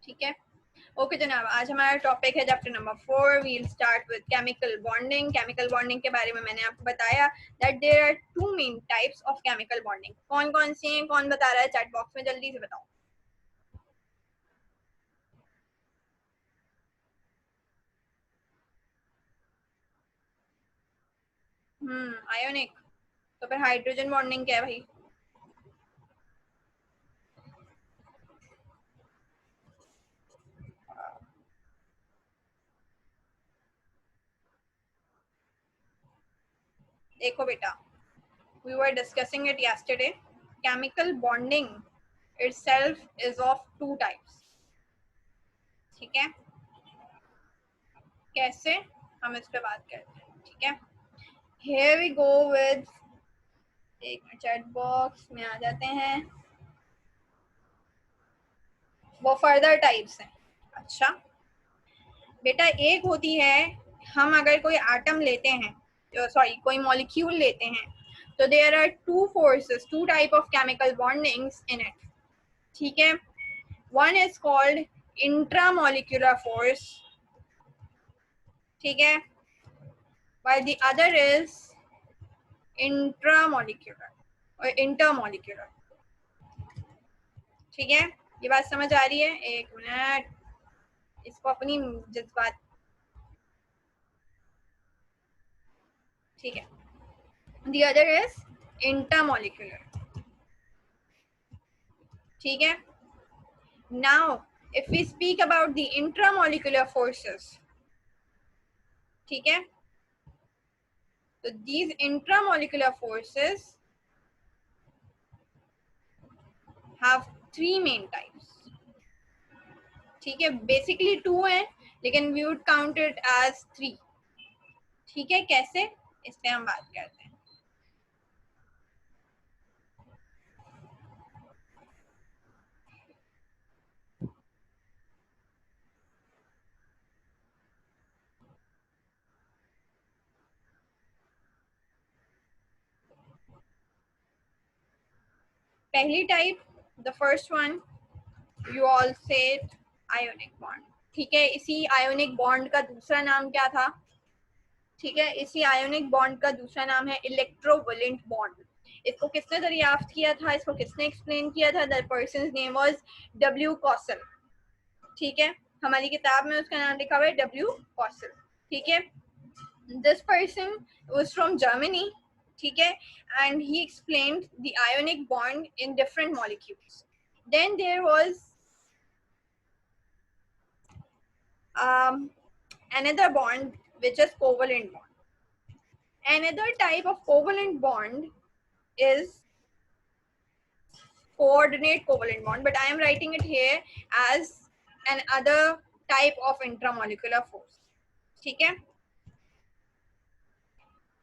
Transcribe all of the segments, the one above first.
ठीक है। ओके जनाब, आज हमारा टॉपिक है chapter number 4। We'll start with chemical bonding. Chemical bonding के बारे में मैंने आपको बताया that there are two main types of chemical bonding. कौन कौन सी हैं, कौन बता रहा है चैट बॉक्स में, जल्दी से बताओ। आयोनिक। तो फिर हाइड्रोजन बॉन्डिंग क्या है भाई? देखो बेटा, we were discussing it yesterday. Chemical bonding itself is of two types. ठीक है, कैसे हम इस पे बात करते हैं। ठीक है, here we go with, एक मिनट चैट बॉक्स में आ जाते हैं। वो फर्दर टाइप्स हैं। अच्छा बेटा, एक होती है, हम अगर कोई एटम लेते हैं, सॉरी कोई मॉलिक्यूल लेते हैं, तो there are two forces, two type of chemical bondings in it. ठीक है, one is called intramolecular force, ठीक है, while the other is intramolecular और इंटरमोलिकुलर। ठीक है, ये बात समझ आ रही है? एक मिनट, इसको अपनी जज्बात, ठीक है। The other is intermolecular. ठीक है, now if we speak about the intramolecular forces, ठीक है, so these intramolecular forces have three main types. ठीक है, बेसिकली टू है लेकिन we would count it as three. ठीक है, कैसे, इस पे हम बात करते हैं। पहली type, the first one, you all said ionic bond. ठीक है, इसी आयोनिक बॉन्ड का दूसरा नाम क्या था? ठीक है, इसी आयोनिक बॉन्ड का दूसरा नाम है इलेक्ट्रोवैलेंट बॉन्ड। इसको किसने दरियाफ्त किया था, इसको किसने एक्सप्लेन किया था? The person name was W Kossel. ठीक है, हमारी किताब में उसका नाम लिखा हुआ है डब्ल्यू कॉसल। ठीक है, this person was from Germany. ठीक है, and he explained the ionic bond in different molecules. Then there was another bond which is covalent bond. Another type of covalent bond is coordinate covalent bond, but I am writing it here as another type of intramolecular force. ठीक है,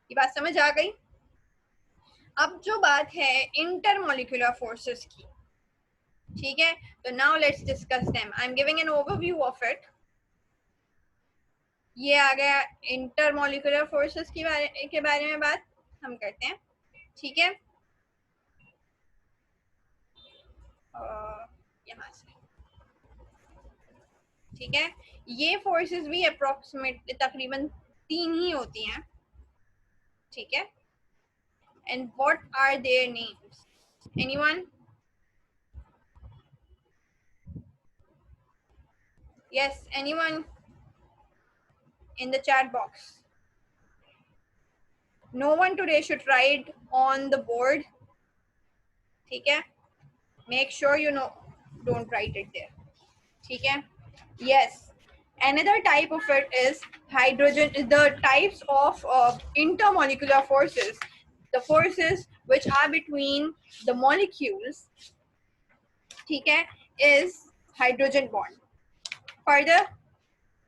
ये बात समझ आ गई? अब जो बात है इंटरमोलिकुलर फोर्सेस की, ठीक है, तो now let's discuss them. I am giving an overview of it. ये आ गया इंटरमोलिकुलर फोर्सेस के बारे में बात हम करते हैं। ठीक है, यहाँ से, ठीक है, ये फोर्सेस भी अप्रोक्सीमेट तकरीबन 3 ही होती हैं। ठीक है, and what are their names? Anyone? Yes, anyone in the chat box? No one today should write on the board. ठीक है, make sure you know, don't write it there. ठीक है, yes, another type of it is hydrogen. The types of intermolecular forces, the forces which are between the molecules, ठीक है, is hydrogen bond. Further,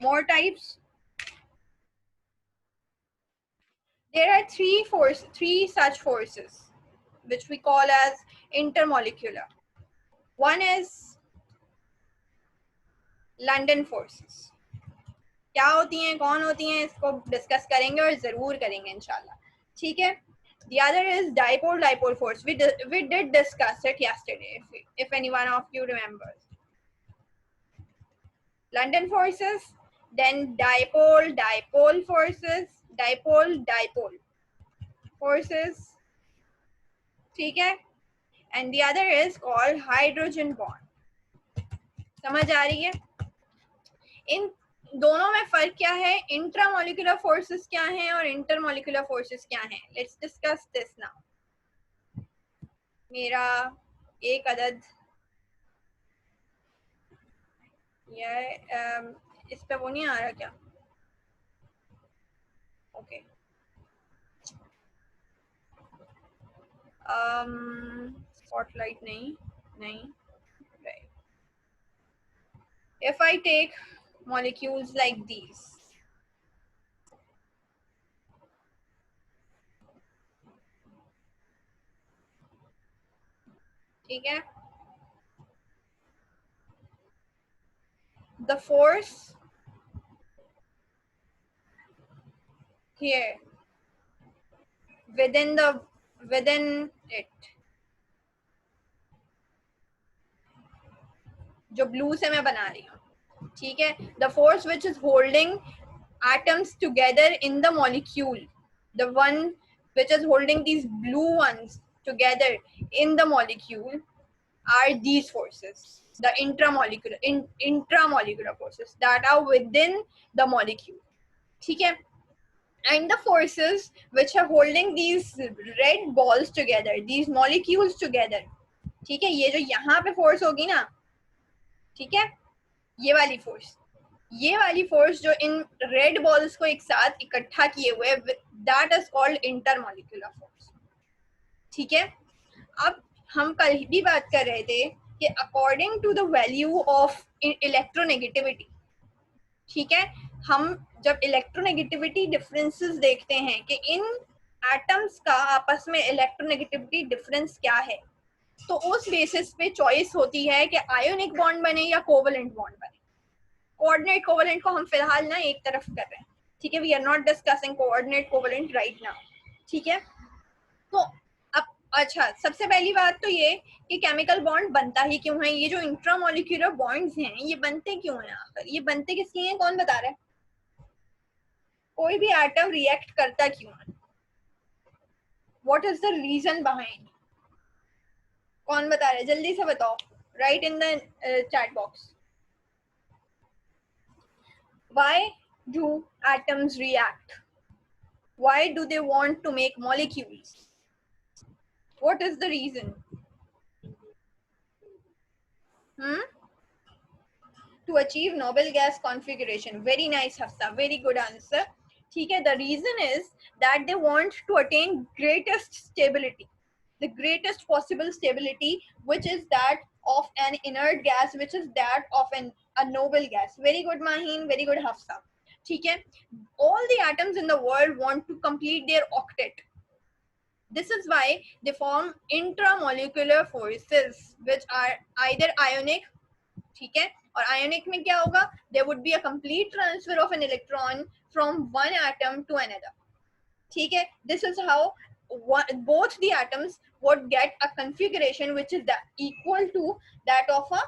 more types. There are three such forces which we call as intermolecular. One is London forces. क्या होती हैं, कौन होती हैं, इसको discuss करेंगे और जरूर करेंगे इंशाल्लाह। ठीक है, the other is dipole force. We did discuss it yesterday, if anyone of you remembers. London forces, then dipole forces, dipole forces, ठीक है, and the other is called hydrogen bond. समझ आ रही है? इन दोनों में फर्क क्या है, इंट्रामोलिकुलर फोर्सेस क्या हैं और इंटरमोलिकुलर फोर्सेस क्या हैं? Let's discuss this now. मेरा एक अदद ये इस पे वो नहीं आ रहा क्या? ओके, स्पॉटलाइट नहीं, right. If I take molecules like these, ठीक है, the force here within it, जो ब्लू से मैं बना रही हूँ, ठीक है, the force which is holding atoms together in the molecule, the one which is holding these blue ones together in the molecule are these forces, the intramolecular forces that are within the molecule, ठीक है, and the forces which are holding these red balls together, these molecules together, ठीक है, ये जो यहाँ पे force होगी ना, ठीक है, ये वाली फोर्स जो इन रेड बॉल्स को एक साथ इकट्ठा किए हुए, that is called intermolecular force, ठीक है. अब हम कल भी बात कर रहे थे कि according to the value of electronegativity, ठीक है, हम जब इलेक्ट्रोनेगेटिविटी डिफरेंसेस देखते हैं कि इन एटम्स का आपस में इलेक्ट्रोनेगेटिविटी डिफरेंस क्या है, तो उस बेसिस पे चॉइस होती है कि आयोनिक बॉन्ड बने या कोवलेंट बॉन्ड बने. कोऑर्डिनेट कोवलेंट को हम फिलहाल ना एक तरफ कर रहे हैं, ठीक है, we are not discussing coordinate covalent right now, ठीक है. तो अब अच्छा, सबसे पहली बात तो ये कि केमिकल बॉन्ड बनता ही क्यों है, ये जो इंट्रामोलिक्यूलर बॉन्ड्स हैं ये बनते क्यों हैं, आखिर ये बनते किसके हैं, कौन बता रहा है? कोई भी एटम रिएक्ट करता क्यों है? What is the reason behind? कौन बता रहा है, जल्दी से बताओ, right in the chat box. Why do atoms react? Why do they want to make molecules? What is the reason? To achieve noble gas configuration. Very nice, Hafsa. Very good answer. ठीक है, the reason is that they want to attain greatest stability, the greatest possible stability, which is that of an inert gas, which is that of a noble gas. Very good, Maheen. Very good, Hafsa. ठीक है, all the atoms in the world want to complete their octet. This is why they form intramolecular forces, which are either ionic, ठीक है, और ionic में क्या होगा, there would be a complete transfer of an electron from one atom to another, ठीक है. This is how both the atoms would get a configuration which is equal to that of a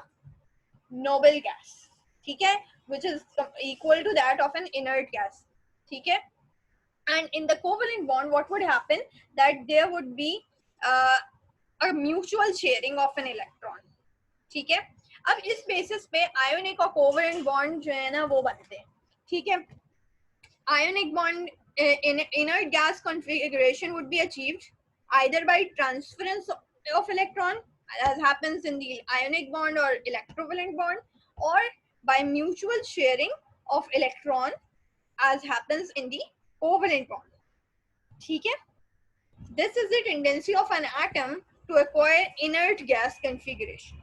noble gas, ठीक है, which is equal to that of an inert gas, ठीक है. And in the covalent bond what would happen, that there would be a mutual sharing of an electron, ठीक है. अब इस basis पे ionic और कोवलेंट बॉन्ड जो है ना वो बनते हैं, ठीक है. Ionic bond in inert gas configuration would be achieved either by transference of electron, as happens in the ionic bond or electrovalent bond, or by mutual sharing of electron, as happens in the covalent bond, ठीक है. This is the tendency of an atom to acquire inert gas configuration,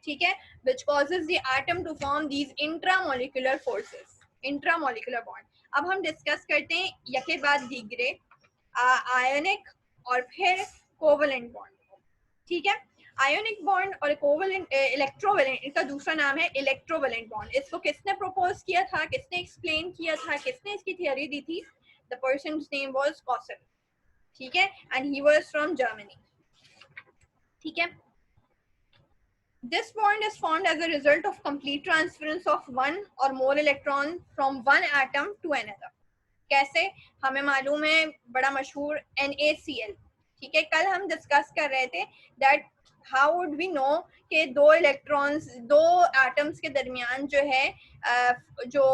ठीक है, which causes the atom to form these intramolecular forces, intramolecular bond. अब हम discuss करते हैं यके बाद दीगरे ionic और फिर कोवलेंट बॉन्ड, ठीक है. आयोनिक बॉन्ड और कोवलेंट इलेक्ट्रोवेलेंट, इसका दूसरा नाम है इलेक्ट्रोवेलेंट बॉन्ड. इसको किसने प्रपोज किया था, किसने एक्सप्लेन किया था, किसने इसकी थ्योरी दी थी? The person's name was causal, ठीक है, and he was from Germany, ठीक है. This bond is formed as a result of complete transference of one or more electron from one atom to another. कैसे? हमें मालूम है बड़ा मशहूर NaCl, ठीक है. कल हम डिस्कस कर रहे थे that how would we know कि दो इलेक्ट्रॉन्स, दो एटम्स के दरमियान जो है जो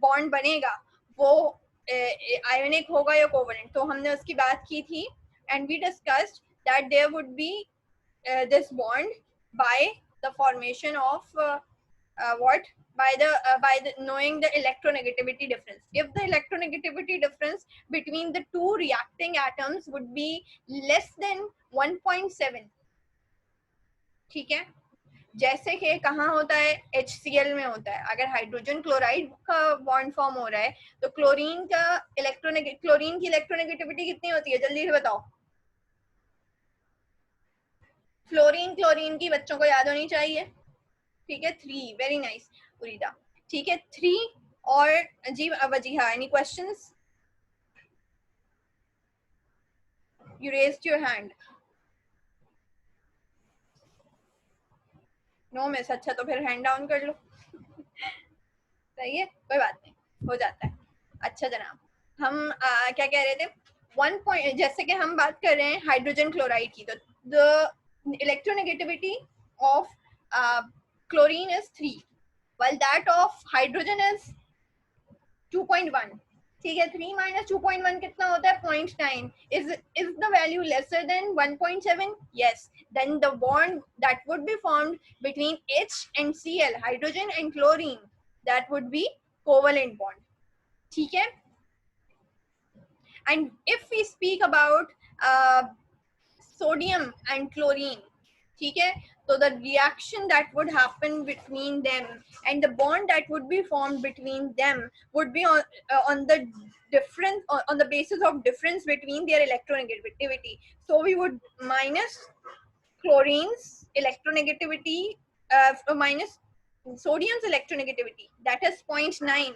बॉन्ड बनेगा वो आयोनिक होगा या कोवेलेंट. तो हमने उसकी बात की थी and we discussed that there would be this bond by the formation of what by the knowing the electronegativity difference. If the electronegativity difference between the two reacting atoms would be less than 1.7, ठीक है. जैसे कि कहाँ होता है? HCl में होता है. अगर हाइड्रोजन क्लोराइड का बॉन्ड फॉर्म हो रहा है तो क्लोरीन की इलेक्ट्रोनेगेटिविटी कितनी होती है? जल्दी से बताओ. क्लोरीन की बच्चों को याद होनी चाहिए, ठीक है. 3. वेरी नाइस उरीदा, ठीक है. 3. और ji Wajiha, any questions? You raised your hand. No miss. अच्छा तो फिर हैंड डाउन कर लो. सही है, कोई बात नहीं, हो जाता है. अच्छा जनाब, हम क्या कह रहे थे? 1 पॉइंट, जैसे कि हम बात कर रहे हैं हाइड्रोजन क्लोराइड की, तो the electronegativity of chlorine is 3 while that of hydrogen is 2.1, ठीक है. 3 minus 2.1 कितना होता है? 0.9. Is the value lesser than 1.7? Yes. Then the bond that would be formed between H and Cl, hydrogen and chlorine, that would be covalent bond, ठीक है. And if we speak about sodium and chlorine, ठीक है, so the reaction that would happen between them and the bond that would be formed between them would be on the difference, on the basis of difference between their electronegativity. So we would minus chlorine's electronegativity, minus sodium's electronegativity, that is 0.9,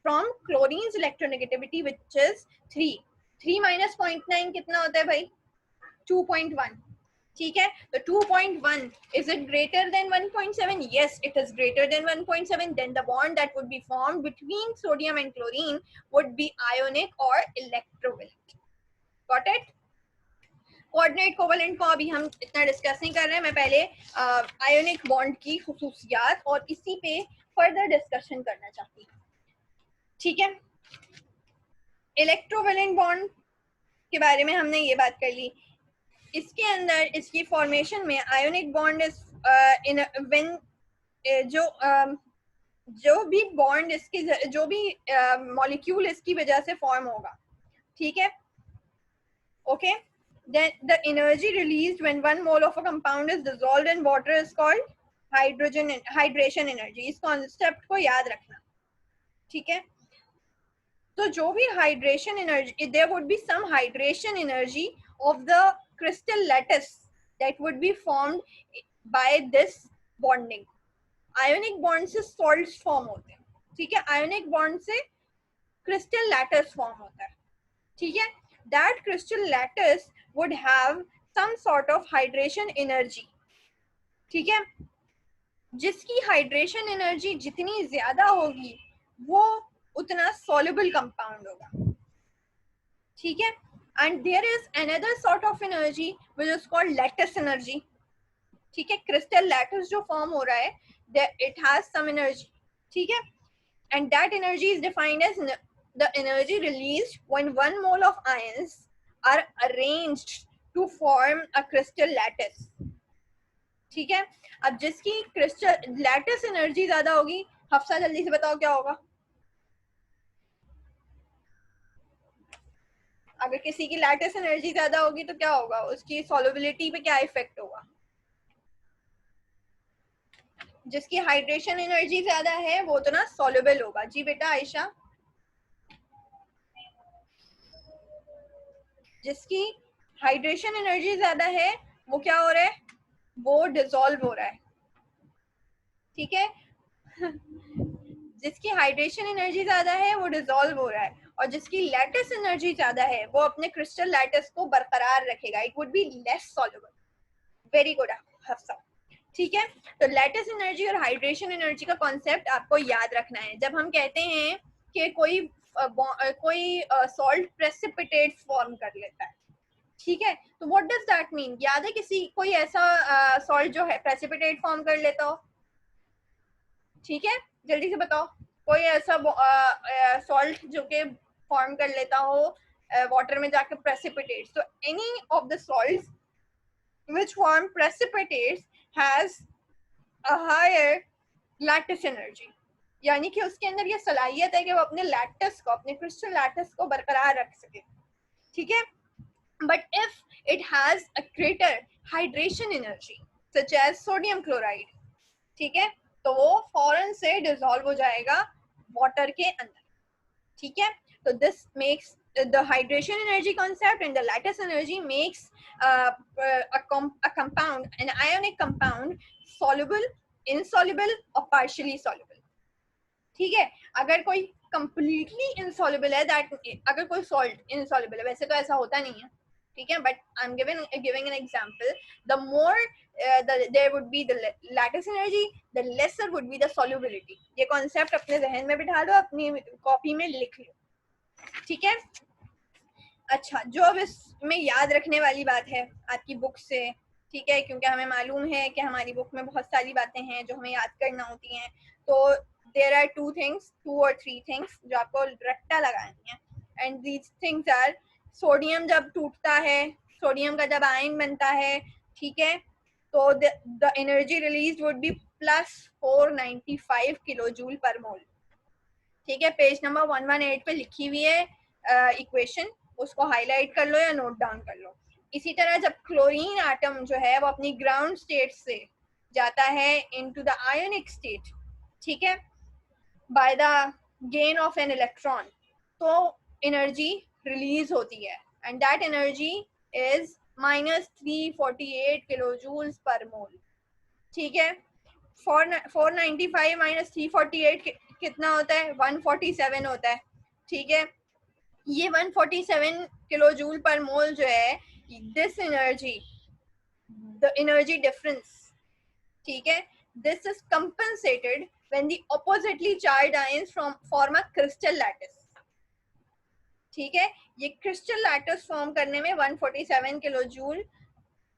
from chlorine's electronegativity which is 3. 3 minus 0.9 कितना होता है भाई? 2.1, ठीक है. तो 2.1, is it greater than 1.7? Yes, it is greater than 1.7. Then the bond that would be formed between sodium and chlorine would be ionic or electrovalent. Got it? Coordinate covalent को अभी हम इतना डिस्कस नहीं कर रहे हैं. मैं पहले आयोनिक बॉन्ड की खुसूसियात और इसी पे फर्दर डिस्कशन करना चाहती हूँ, ठीक है. इलेक्ट्रोवेलेंट बॉन्ड के बारे में हमने ये बात कर ली. इसके अंदर इसकी फॉर्मेशन में ionic bond is in when जो भी बॉन्ड इसकी, जो भी मॉलिक्यूल इसकी वजह से फॉर्म होगा, ठीक है. Okay. Then the energy released when 1 mole of a compound is dissolved in water is called hydration energy. इस कॉन्सेप्ट को याद रखना, ठीक है. तो जो भी hydration energy, there would be some hydration energy of the crystal lattice that would be formed by this bonding. Ionic bond से सॉल्ट्स फॉर्म होते हैं, ठीक है. आयोनिक बॉन्ड से क्रिस्टल लैटिस फॉर्म होता है, ठीक है. That crystal lattice would have some sort of hydration energy, ठीक है. जिसकी हाइड्रेशन एनर्जी जितनी ज्यादा होगी वो उतना soluble compound होगा, ठीक है. And there is another sort of energy which is called lattice energy, ठीक है. क्रिस्टल लैटिस जो फॉर्म हो रहा है, it has some energy, ठीक है. And that energy is defined as the energy released when 1 mole of ions are arranged to form a crystal lattice, ठीक है. अब जिसकी क्रिस्टल लैटिस एनर्जी ज्यादा होगी, हफ्सा जल्दी से बताओ क्या होगा? अगर किसी की लैटिस एनर्जी ज्यादा होगी तो क्या होगा? उसकी सॉल्युबिलिटी पे क्या इफेक्ट होगा? जिसकी हाइड्रेशन एनर्जी ज्यादा है वो तो ना सॉल्युबल होगा. जी बेटा आयशा, जिसकी हाइड्रेशन एनर्जी ज्यादा है वो क्या हो रहा है? वो डिसॉल्व हो रहा है, ठीक है. जिसकी हाइड्रेशन एनर्जी ज्यादा है वो डिसॉल्व हो रहा है, और जिसकी लैटिस एनर्जी ज्यादा है वो अपने क्रिस्टल लैटिस को बरकरार रखेगा. It would be less soluble. Very good Hafsa. ठीक है, तो लैटिस एनर्जी और हाइड्रेशन एनर्जी का कॉन्सेप्ट आपको याद रखना है। जब हम कहते हैं कि कोई सॉल्ट प्रेसिपिटेट फॉर्म कर लेता है, ठीक है, तो व्हाट डज दैट मीन? याद है किसी कोई ऐसा सॉल्ट जो है प्रेसिपिटेट फॉर्म कर लेता हो? ठीक है, जल्दी से बताओ, कोई ऐसा सॉल्ट जो कि फॉर्म कर लेता हो वाटर में जाकर प्रेसिपिटेट्स। तो any of the salts which form precipitates has a higher lattice energy, यानी कि उसके अंदर ये सलाहियत है कि वो अपने लैटिस को, अपने क्रिस्टल लैटिस को बरकरार रख सके। ठीक है, but if it has a greater hydration energy such as sodium chloride, ठीक है, तो वो फौरन से डिसॉल्व हो जाएगा वाटर के अंदर। ठीक है, तो this makes the hydration energy concept and the lattice energy makes a compound, an ionic compound, soluble, insoluble or partially soluble. ठीक है, अगर कोई completely insoluble है, that अगर कोई salt insoluble है, वैसे तो ऐसा होता नहीं है, ठीक है, but I'm giving an example. The more there would be the lattice energy, the lesser would be the solubility. ये concept अपने जहन में बिठा लो, अपनी कॉपी में लिख लो। ठीक है, अच्छा, जो अब इसमें याद रखने वाली बात है आपकी बुक से, ठीक है, क्योंकि हमें मालूम है कि हमारी बुक में बहुत सारी बातें हैं जो हमें याद करना होती हैं, तो देयर आर 2 or 3 थिंग्स जो आपको रट्टा लगानी है, and these things are sodium जब टूटता है, सोडियम का जब आयन बनता है, ठीक है, तो the energy release would be plus 495 kilo joule per mole. ठीक है, पेज नंबर 118 पे लिखी हुई है इक्वेशन, उसको हाईलाइट कर लो या नोट डाउन कर लो। इसी तरह जब क्लोरीन एटम जो है वो अपनी ग्राउंड स्टेट से जाता है इनटू द आयोनिक स्टेट, ठीक है, by the gain of an electron, तो एनर्जी रिलीज होती है, and that energy is -348 kilo joules per mole. ठीक है, 495 - 348 कितना होता है? 147 होता है। ठीक है, ये 147 किलो जूल पर मोल जो है, this energy, the energy difference, ठीक है, this is compensated when the oppositely charged ions form a crystal lattice. ठीक है, ये क्रिस्टल लैटिस फॉर्म करने में 147 किलो जूल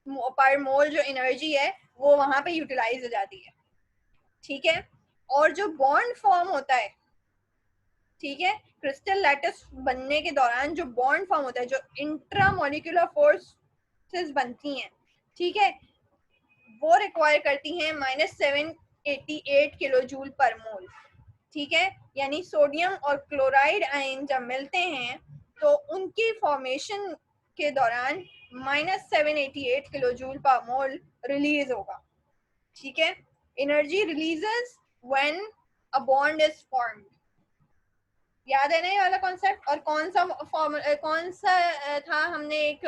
पर मोल जो एनर्जी है वो वहां पे यूटिलाइज हो जाती है। ठीक है, और जो बॉन्ड फॉर्म होता है, ठीक है, क्रिस्टल लैटिस बनने के दौरान जो बॉन्ड फॉर्म होता है, जो इंट्रामोलिकुलर फोर्सेस बनती हैं, ठीक है, वो रिक्वायर करती हैं -788 किलो जूल पर मोल। ठीक है, यानी सोडियम और क्लोराइड आयन जब मिलते हैं तो उनकी फॉर्मेशन के दौरान -788 किलो जूल पर मोल रिलीज होगा। ठीक है, energy releases when a bond is formed. याद है ना ये वाला कॉन्सेप्ट? और कौन सा था, हमने एक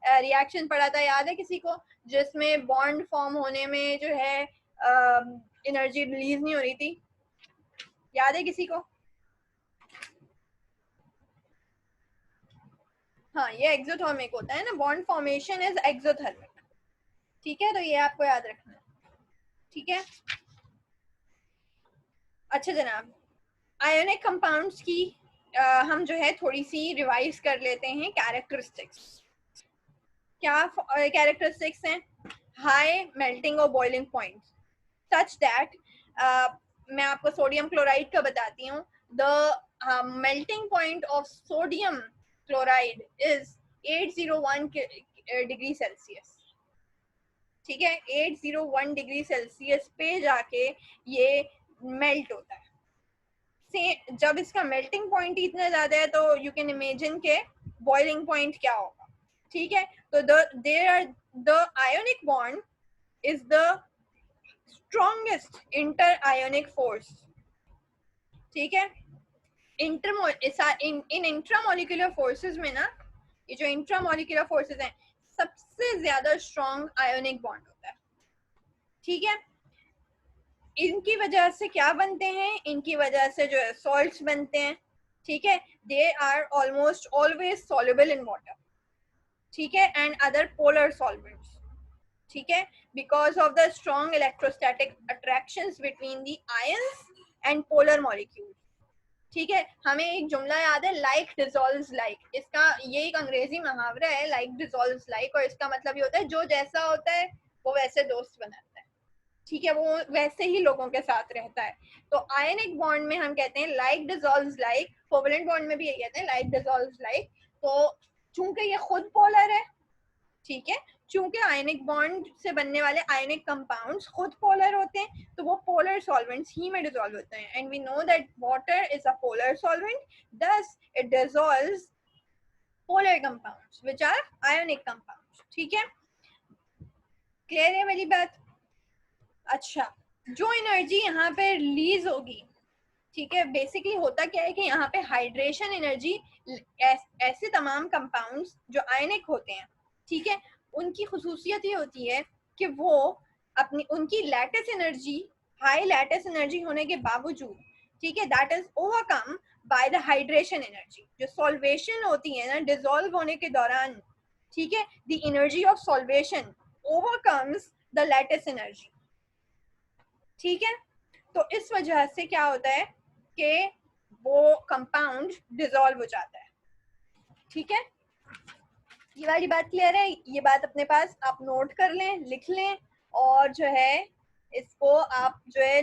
रिएक्शन पढ़ा था, याद है किसी को, जिसमें बॉन्ड फॉर्म होने में जो है एनर्जी रिलीज नहीं हो रही थी? याद है किसी को? हाँ, ये एक्सोथर्मिक होता है ना, बॉन्ड फॉर्मेशन इज एक्सोथर्मिक। ठीक है, तो ये आपको याद रखना है। ठीक है, अच्छा जनाब, आयोनिक कंपाउंड्स की हम जो है थोड़ी सी रिवाइज कर लेते हैं कैरेक्टरिस्टिक्स। क्या कैरेक्टरिस्टिक्स हैं? हाई मेल्टिंग और बॉइलिंग पॉइंट सच दैट, मैं आपको सोडियम क्लोराइड का बताती हूँ, the melting point of sodium chloride is 801 degree Celsius. ठीक है, 801 डिग्री सेल्सियस पे जाके ये मेल्ट होता है। से जब इसका मेल्टिंग पॉइंट इतना ज्यादा है तो यू कैन इमेजिन के बॉइलिंग पॉइंट क्या होगा। ठीक है, तो the ionic bond is the strongest inter ionic force. ठीक है, इन इंट्रामोलिकुलर फोर्सेस में ना, ये जो इंट्रामोलिकुलर फोर्सेस हैं, सबसे ज्यादा स्ट्रॉन्ग आयोनिक बॉन्ड होता है। ठीक है, इनकी वजह से क्या बनते हैं? इनकी वजह से जो है सॉल्ट्स बनते हैं। ठीक है, they are almost always soluble in water. ठीक है, एंड अदर पोलर सॉल्वेंट्स। ठीक है, because of the strong electrostatic attractions between the ions and polar molecules. ठीक है, हमें एक जुमला याद है, लाइक डिसॉल्व्स लाइक. इसका ये एक अंग्रेजी मुहावरा है, लाइक डिसॉल्व्स लाइक, और इसका मतलब ये होता है जो जैसा होता है वो वैसे दोस्त बनाता है. ठीक है, वो वैसे ही लोगों के साथ रहता है. तो आयनिक बॉन्ड में हम कहते हैं like dissolves like, covalent bond में भी यही कहते हैं लाइक डिसॉल्व्स लाइक. तो चूंकि ये खुद पोलर है, ठीक है, चूंकि आयनिक बॉन्ड से बनने वाले आयनिक कंपाउंड्स खुद पोलर होते हैं, तो वो पोलर सॉल्वेंट्स ही में डिसॉल्व होते हैं. And we know that water is a polar solvent, thus it dissolves polar compounds which are ionic compounds. ठीक है, क्लियर है मेरी बात? अच्छा, जो एनर्जी यहाँ पे रिलीज होगी, ठीक है, बेसिकली होता क्या है कि यहाँ पे हाइड्रेशन एनर्जी ऐसे तमाम कंपाउंड्स जो आयनिक होते हैं, ठीक है, उनकी खुसूसियत ये होती है कि वो अपनी उनकी lattice energy, high lattice energy होने के बावजूद, ठीक है, that is overcome by the hydration energy. जो सॉल्वेशन होती है ना डिसॉल्व होने के दौरान, ठीक है, the energy of solvation overcomes the lattice energy. ठीक है, तो इस वजह से क्या होता है कि वो कंपाउंड डिसॉल्व हो जाता है. ठीक है, ये वाली बात क्लियर है? ये बात अपने पास आप नोट कर लें, लिख लें, और जो है इसको आप जो है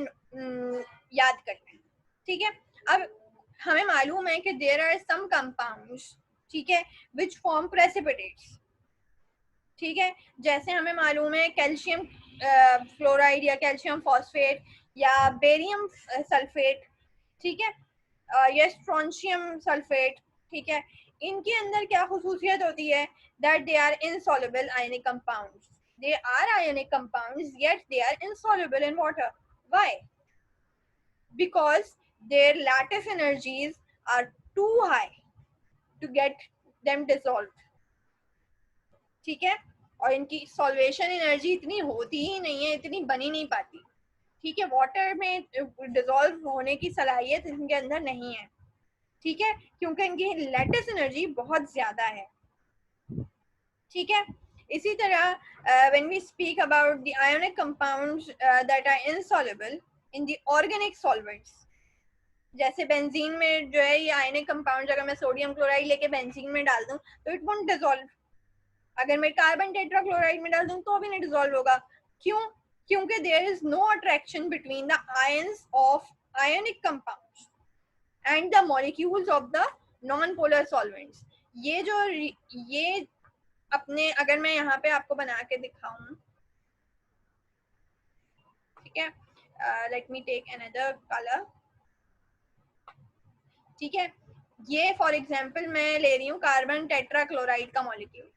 याद कर लें. ठीक है, अब हमें मालूम है कि देयर आर सम कंपाउंड्स, ठीक है, विच फॉर्म प्रेसिपिटेट्स. ठीक है, जैसे हमें मालूम है कैल्शियम फ्लोराइड या कैल्शियम फॉस्फेट या बेरियम सल्फेट, ठीक है, या स्ट्रोंशियम सल्फेट. ठीक है, इनके अंदर क्या खुसूसियत होती है? That they are insoluble ionic compounds. They are ionic compounds yet they are insoluble in water. Why? Because their lattice energies are too high to get them dissolved. ठीक है, और इनकी सॉल्वेशन एनर्जी इतनी होती ही नहीं है, इतनी बनी नहीं पाती. ठीक है, वाटर में डिसॉल्व होने की सलाहियत इनके अंदर नहीं है. ठीक है, क्योंकि इनकी लैटिस एनर्जी बहुत ज्यादा है. ठीक है, इसी तरह when we speak about the ionic compounds that are insoluble in the organic solvents, जैसे बेंजीन में जो है ये आयनिक कंपाउंड, अगर मैं सोडियम क्लोराइड लेके बेंजीन में डाल दूं तो इट वोंट डिसॉल्व. अगर मैं कार्बन टेट्राक्लोराइड में डाल दूं तो भी नहीं डिसॉल्व होगा. क्यों? क्योंकि there is no attraction between the ions of ionic compounds and the molecules of the non polar solvents. ये अपने, अगर मैं यहाँ पे आपको बना के दिखाऊं, ठीक है, let me take another colour. ठीक है, ये फॉर एग्जांपल मैं ले रही हूँ कार्बन टेट्राक्लोराइड का मॉलिक्यूल.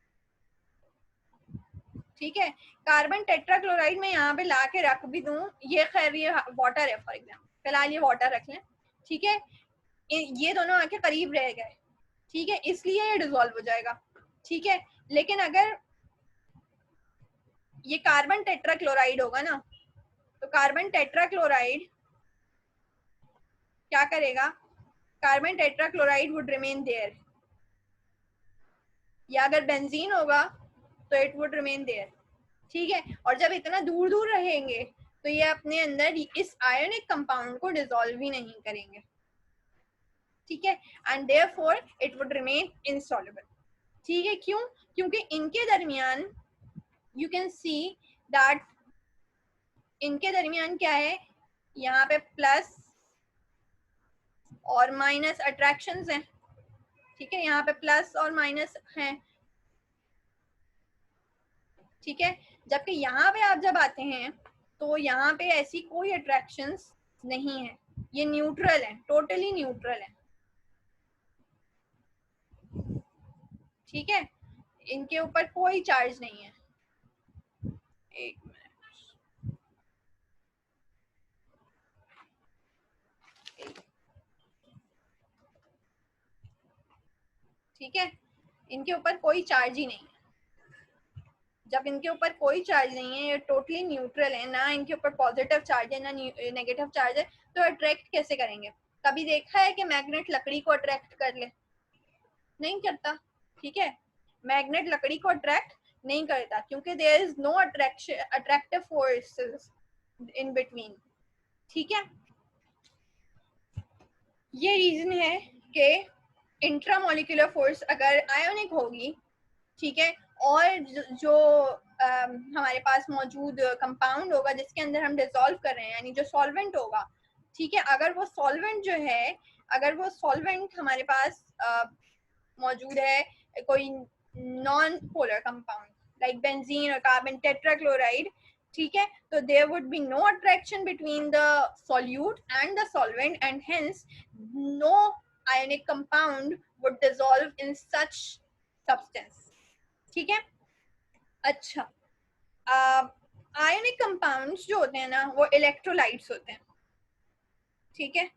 ठीक है, कार्बन टेट्राक्लोराइड में यहाँ पे ला के रख भी दूं, ये खैर ये वाटर है फॉर एग्जांपल, फिलहाल ये वाटर रख लें. ठीक है, ये दोनों आके करीब रह गए, ठीक है, इसलिए ये डिसॉल्व हो जाएगा. ठीक है, लेकिन अगर ये कार्बन टेट्राक्लोराइड होगा ना, तो कार्बन टेट्राक्लोराइड क्या करेगा? Carbon tetrachloride would remain there. या अगर बेंजीन होगा तो इट वुड रिमेन देयर. ठीक है, और जब इतना दूर दूर रहेंगे तो ये अपने अंदर इस आयोनिक कंपाउंड को डिसॉल्व ही नहीं करेंगे. ठीक है, and therefore it would remain insoluble. ठीक है, क्यों? क्योंकि इनके दरमियान यू कैन सी दैट इनके दरमियान क्या है, यहाँ पे प्लस और माइनस अट्रैक्शंस हैं. ठीक है, यहाँ पे प्लस और माइनस हैं. ठीक है, जबकि यहाँ पे आप जब आते हैं तो यहाँ पे ऐसी कोई अट्रैक्शंस नहीं है, ये न्यूट्रल है, टोटली न्यूट्रल है. ठीक है, इनके ऊपर कोई चार्ज नहीं है. एक मिनट, ठीक है, इनके ऊपर कोई चार्ज ही नहीं है. जब इनके ऊपर कोई चार्ज नहीं है, ये टोटली न्यूट्रल है, ना इनके ऊपर पॉजिटिव चार्ज है ना नेगेटिव चार्ज है, तो अट्रैक्ट कैसे करेंगे? कभी देखा है कि मैग्नेट लकड़ी को अट्रैक्ट कर ले? नहीं करता. ठीक है, मैग्नेट लकड़ी को अट्रैक्ट नहीं करता, क्योंकि there is no attractive forces in between. ठीक है, ये रीजन है कि इंट्रामोलिकुलर फोर्स अगर आयोनिक होगी, ठीक है, और जो हमारे पास मौजूद कंपाउंड होगा जिसके अंदर हम डिसॉल्व कर रहे हैं, यानी जो सॉल्वेंट होगा, ठीक है, अगर वो सॉल्वेंट जो है, अगर वो सॉल्वेंट हमारे पास मौजूद है, कोई non polar compound like benzene और कार्बन टेट्राक्लोराइड, ठीक है, तो there would be no attraction between the solute and the solvent and hence no ionic compound would dissolve in such substance। ठीक है, अच्छा, आयोनिक कंपाउंड्स जो होते हैं ना वो इलेक्ट्रोलाइट्स होते हैं। ठीक है,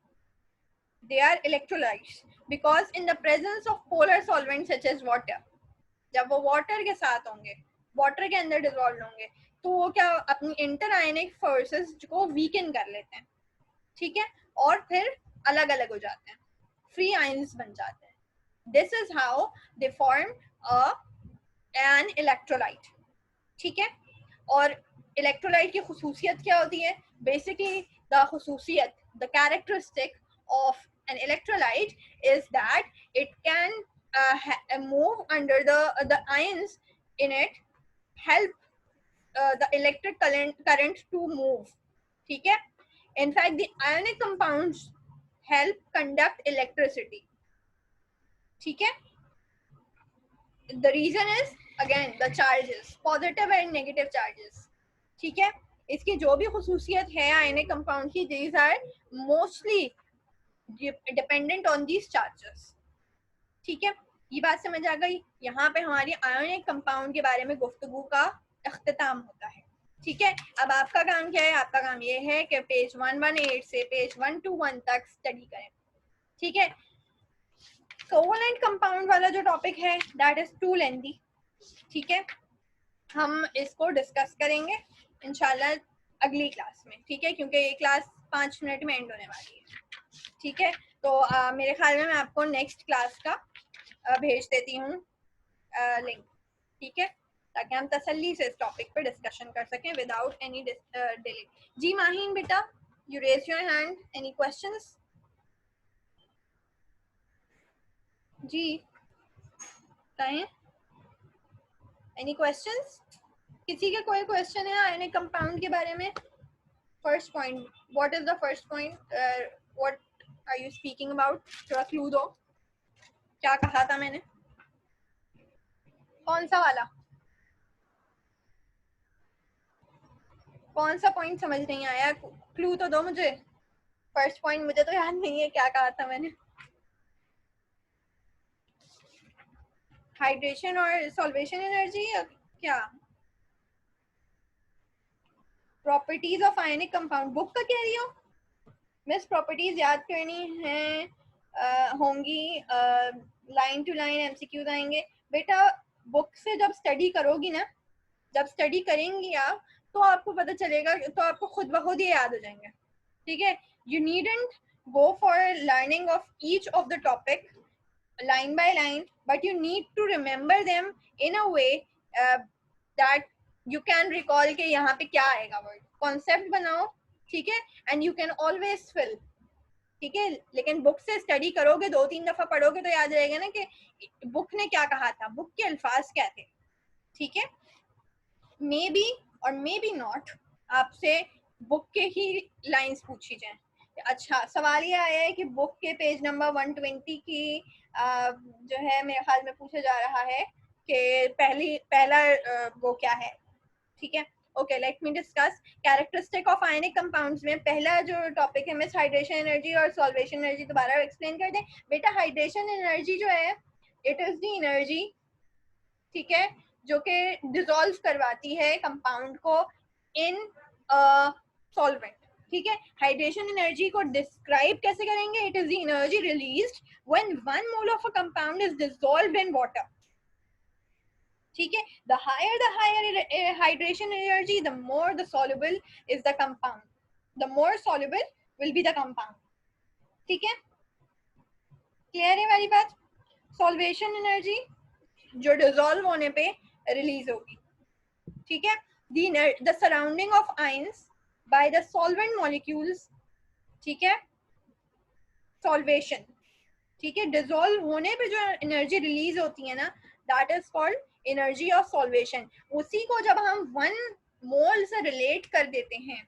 they are electrolytes because in the presence of polar solvents such as water, जब वो वाटर के साथ होंगे, वाटर के अंदर डिसॉल्व होंगे, तो वो क्या अपनी इंटर आयनिक फोर्सेस को वीकन कर लेते हैं। ठीक है, और फिर अलग अलग हो जाते हैं, फ्री आयंस बन जाते हैं। This is how they form an electrolyte. ठीक है, और इलेक्ट्रोलाइट की खुसूसियत क्या होती है? बेसिकली द खुसूसियत, the characteristic of an electrolyte is that it can move under the ions in it, help the electric current to move। ठीक है, in fact the ionic compounds help conduct electricity। ठीक है, the reason is again the charges, positive and negative charges। ठीक है, इसकी जो भी खुसूसियत है आयनिक कंपाउंड की, these are mostly dependent on these charges। ठीक है, ये बात समझ आ गई? यहाँ पे हमारी आयोनिक कंपाउंड के बारे में गुफ्तगू का अख्तिताम होता है। ठीक है, अब आपका काम क्या है? आपका काम ये है कि पेज 118 से पेज 121 तक स्टडी करें। ठीक है, कोवलेंट कंपाउंड वाला जो टॉपिक है दैट इज टू लेंथी। ठीक है, हम इसको डिस्कस करेंगे इंशाल्लाह अगली क्लास में। ठीक है, क्योंकि ये क्लास 5 मिनट में एंड होने वाली है। ठीक है, तो मेरे ख्याल में मैं आपको नेक्स्ट क्लास का भेज देती हूँ लिंक। ठीक है, ताकि हम तसल्ली से इस टॉपिक पे डिस्कशन कर सकें without any delay. Ji Maheen बेटा, you raise your hand, any questions? जी कहें, एनी क्वेश्चंस? किसी के कोई क्वेश्चन है आयनिक कंपाउंड के बारे में? First point, what is the first point, what are you speaking about? थोड़ा क्लू दो, क्या कहा था मैंने? कौन सा वाला, कौन सा पॉइंट समझ नहीं आया? क्लू तो दो मुझे। फर्स्ट पॉइंट मुझे तो याद नहीं है क्या कहा था मैंने। हाइड्रेशन और सॉल्वेशन एनर्जी या क्या? Properties of ionic compound book का कह रही हो मिस? प्रॉपर्टीज याद करनी है होंगी, लाइन टू लाइन एमसीक्यूज आएंगे बेटा। बुक से जब स्टडी करोगी ना, जब स्टडी करेंगी आप, तो आपको पता चलेगा, तो आपको खुद ब खुद ये याद हो जाएंगे। ठीक है, you needn't go for learning of each of the topic line by line, but you need to remember them in a way that you can recall के यहाँ पे क्या आएगा वर्ड, कॉन्सेप्ट बनाओ। ठीक है, and you can always fill. ठीक है, लेकिन बुक से स्टडी करोगे, 2-3 दफा पढ़ोगे तो याद रहेगा ना कि बुक ने क्या कहा था, बुक के अल्फाज क्या थे। ठीक है, मे बी और मे बी नॉट आपसे बुक के ही लाइंस पूछी जाए। अच्छा, सवाल ये आया है कि बुक के पेज नंबर 120 की जो है मेरे ख्याल में पूछा जा रहा है कि पहला वो क्या है। ठीक है, okay, let me discuss characteristic of ionic compounds में पहला जो टॉपिक है मिस हाइड्रेशन एनर्जी और सॉल्वेशन एनर्जी। दोबारा एक्सप्लेन कर दें बेटा। हाइड्रेशन एनर्जी जो है, इट इज द एनर्जी, ठीक है, जो कि डिसॉल्व करवाती है कंपाउंड को इन सॉल्वेंट। ठीक है, हाइड्रेशन एनर्जी को डिस्क्राइब कैसे करेंगे? It is the energy released when 1 mole of a compound is dissolved in water. ठीक है, the higher hydration energy, the more the soluble is the compound, the more soluble will be the compound। ठीक है, clear है मेरी बात? Solvation energy जो dissolve होने पे रिलीज होगी, ठीक है। The surrounding of ions by the solvent molecules, ठीक है, सॉल्वेशन, ठीक है, डिसॉल्व होने पे जो एनर्जी रिलीज होती है ना, that is called energy of solvation. उसी को जब हम 1 मोल से रिलेट कर देते हैं,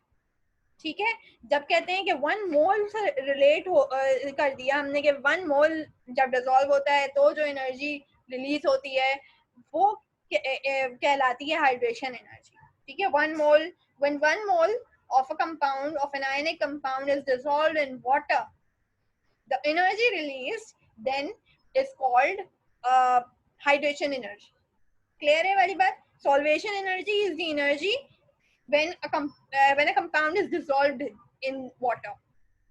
ठीक है, जब कहते हैं कि 1 मोल से रिलेट कर दिया हमने कि 1 मोल जब डिसॉल्व होता है तो जो एनर्जी रिलीज होती है वो कहलाती है हाइड्रेशन एनर्जी, ठीक है। 1 मोल, when 1 mole of a compound, of an ionic compound is dissolved in water, the energy released then is called hydration energy. Clear है वाली बात? Solvation energy is the energy when a compound is dissolved in water,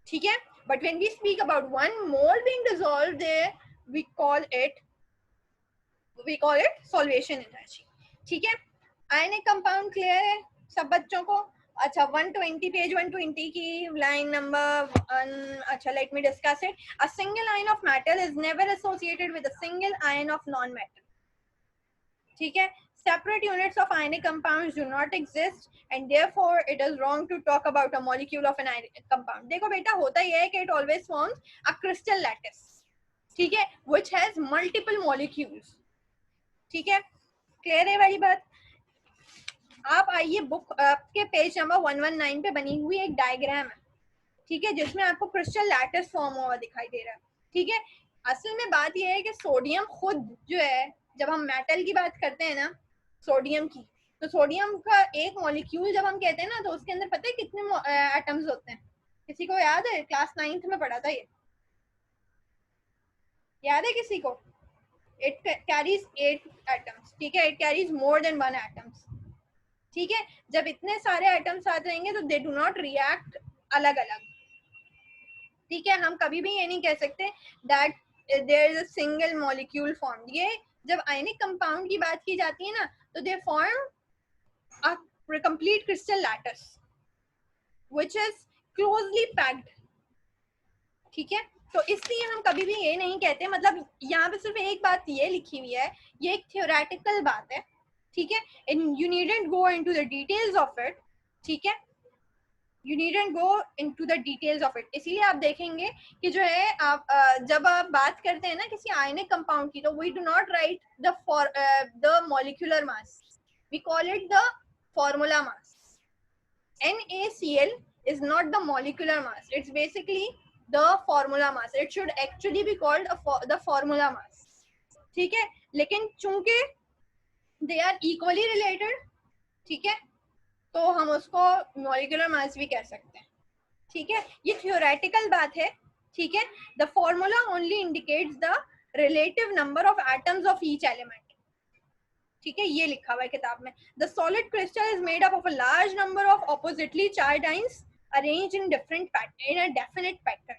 ठीक है। But when we speak about 1 mole being dissolved there, we call it solvation energy, ठीक है। Ionic compound clear है सब बच्चों को? अच्छा, 120 पेज 120 की लाइन नंबर 1, अच्छा, let me discuss it. A single ion of metal is never associated with a single ion of non metal, ठीक है। Separate units of ionic compounds do not exist and therefore it is wrong to talk about a molecule of an ionic compound. देखो बेटा, होता यह है कि it always forms a crystal lattice, ठीक है, which has multiple molecules, ठीक है। क्लियर है वाली बात? आप आइए, बुक आपके पेज नंबर 119 पे बनी हुई एक डायग्राम है, ठीक है, जिसमें आपको क्रिस्टल लैटिस फॉर्म हुआ दिखाई दे रहा है, ठीक है। असल में बात यह है कि सोडियम खुद जो है, जब हम मेटल की बात करते हैं ना, सोडियम की, तो सोडियम का एक मॉलिक्यूल जब हम कहते हैं ना, तो उसके अंदर पता है कितने एटम्स होते हैं? किसी को याद है? क्लास 9th में पढ़ा था ये, याद है किसी को? इट कैरीज 8 एटम्स, ठीक है, it carries more than 1 atoms, ठीक है। जब इतने सारे एटम्स साथ रहेंगे तो दे डू नॉट रिएक्ट अलग अलग, ठीक है। हम कभी भी ये नहीं कह सकते that there is a single molecule form. ये जब आयनिक कंपाउंड की बात की जाती है ना, तो they form a complete crystal lattice which is closely packed, ठीक है। तो इसलिए हम कभी भी ये नहीं कहते, मतलब यहाँ पे सिर्फ एक बात ये लिखी हुई है, ये एक थ्योरेटिकल बात है, ठीक है, and you needn't go into the details of it, ठीक है, you needn't go into the details of it. इसीलिए आप देखेंगे कि जो है आप जब आप बात करते हैं ना किसी आयनिक कंपाउंड की, तो we do not write the molecular mass, we call it the formula mass. NaCl is not the molecular mass, it's basically the formula mass. It should actually be called the formula mass, ठीक है। लेकिन चूंकि they are equally related, ठीक है, तो हम उसको molecular mass भी कह सकते हैं, ठीक है। ये theoretical बात है, ठीक है। The formula only indicates the relative number of atoms of each element, ठीक है, ये लिखा हुआ है किताब में। The solid crystal is made up of a large number of oppositely charged ions arranged in a definite pattern।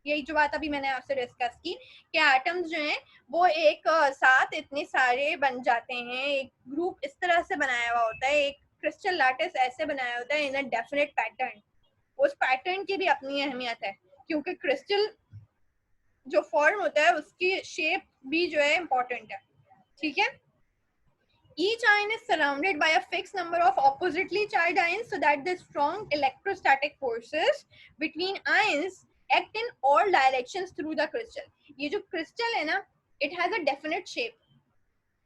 यही जो बात अभी मैंने आपसे डिस्कस की कि एटम्स जो हैं वो एक साथ इतने सारे बन जाते हैं, एक ग्रुप इस तरह से बनाया हुआ होता है, एक क्रिस्टल लैटिस ऐसे बनाया होता है इन अ डेफिनेट पैटर्न। उस पैटर्न की भी अपनी अहमियत है, क्योंकि क्रिस्टल जो फॉर्म होता है उसकी शेप भी जो है इम्पोर्टेंट है, ठीक है। Each ion is surrounded by a fixed number of oppositely charged ions so that the strong electrostatic forces between ions act in all directions through the crystal. ये जो crystal है ना, it has a definite shape.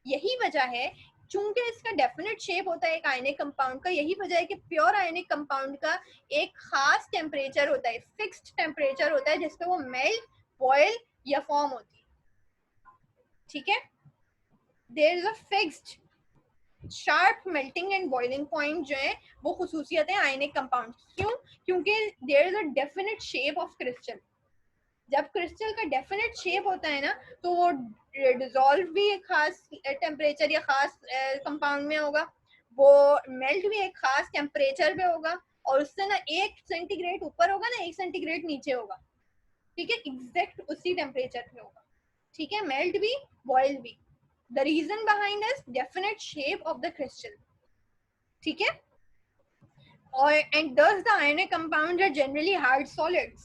यही वजह है, चूंकि इसका definite shape होता है एक आयनिक कंपाउंड का, यही वजह है कि प्योर आयनिक कंपाउंड का एक खास टेम्परेचर होता है, फिक्स्ड टेम्परेचर होता है जिसपे वो मेल्ट, बॉयल या फॉर्म होती है, ठीक है। There is a fixed sharp melting and boiling point जो है वो खुसूसियत है आयनिक कंपाउंड। क्यों? क्योंकि there is a definite shape of crystal. जब क्रिस्टल का डेफिनेट शेप होता है ना, तो वो डिसॉल्व भी एक खास टेम्परेचर या खास कंपाउंड में होगा, वो मेल्ट भी एक खास टेम्परेचर पे होगा, और उससे ना 1 सेंटीग्रेड ऊपर होगा ना 1 सेंटीग्रेड नीचे होगा, ठीक है, एग्जैक्ट उसी टेम्परेचर पे होगा, ठीक है, मेल्ट भी बॉयल भी। The reason behind is definite shape of the crystal, ठीक है। और and thus the ionic compounds are generally hard solids,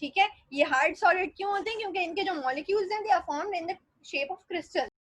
ठीक है। ये hard solid क्यों होते हैं? क्योंकि इनके जो molecules हैं they are formed in the shape of crystal,